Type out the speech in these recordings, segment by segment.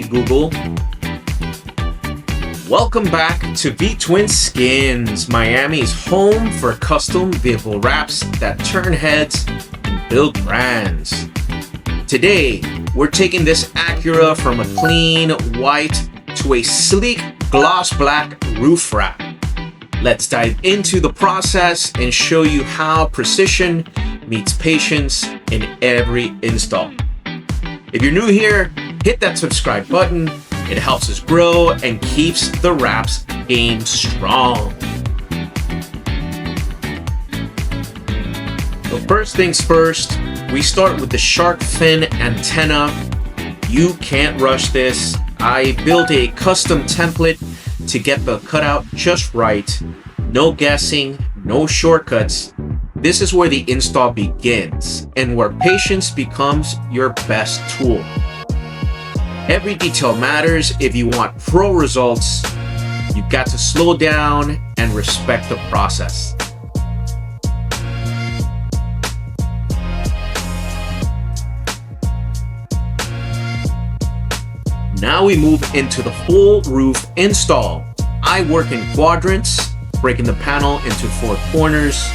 Google. Welcome back to V-Twin Skinz, Miami's home for custom vehicle wraps that turn heads and build brands. Today, we're taking this Acura from a clean white to a sleek gloss black roof wrap. Let's dive into the process and show you how precision meets patience in every install. If you're new here, hit that subscribe button. It helps us grow and keeps the wraps game strong. So first things first, we start with the shark fin antenna. You can't rush this. I built a custom template to get the cutout just right. No guessing, no shortcuts. This is where the install begins and where patience becomes your best tool. Every detail matters. If you want pro results, you've got to slow down and respect the process. Now we move into the full roof install. I work in quadrants, breaking the panel into 4 corners.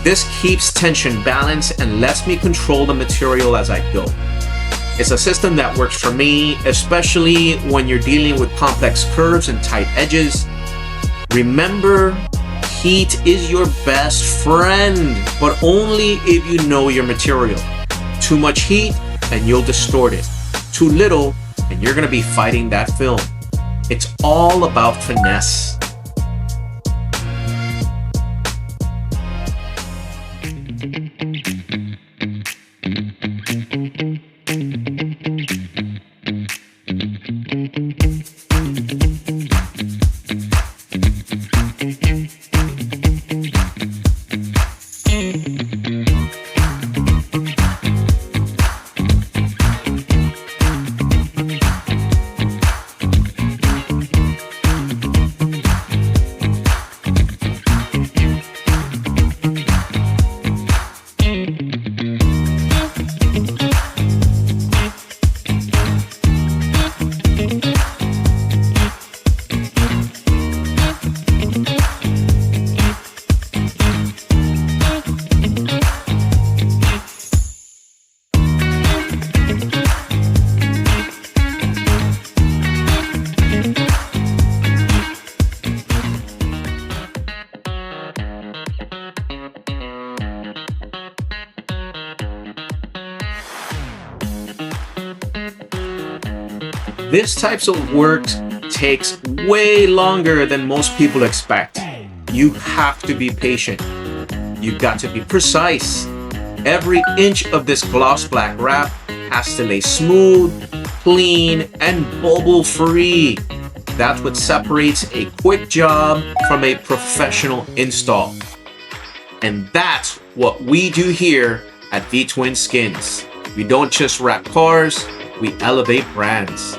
This keeps tension balanced and lets me control the material as I go. It's a system that works for me, especially when you're dealing with complex curves and tight edges. Remember, heat is your best friend, but only if you know your material. Too much heat and you'll distort it. Too little and you're gonna be fighting that film. It's all about finesse. This type of work takes way longer than most people expect. You have to be patient. You've got to be precise. Every inch of this gloss black wrap has to lay smooth, clean, and bubble-free. That's what separates a quick job from a professional install. And that's what we do here at V-Twin Skinz. We don't just wrap cars, we elevate brands.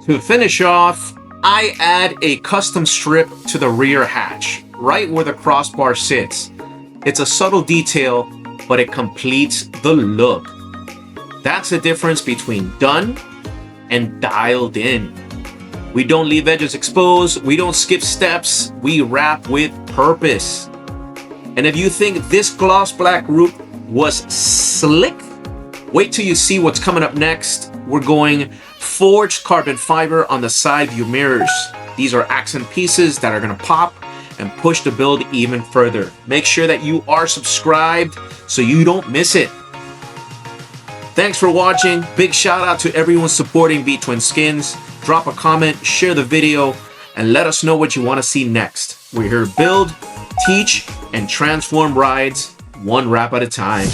To finish off, I add a custom strip to the rear hatch, right where the crossbar sits. It's a subtle detail, but it completes the look. That's the difference between done and dialed in. We don't leave edges exposed, we don't skip steps, we wrap with purpose. And if you think this gloss black roof was slick, wait till you see what's coming up next. We're going forged carbon fiber on the side view mirrors. These are accent pieces that are gonna pop and push the build even further. Make sure that you are subscribed so you don't miss it. Thanks for watching. Big shout out to everyone supporting V-Twin Skinz. Drop a comment, share the video, and let us know what you want to see next. We're here to build, teach, and transform rides one wrap at a time.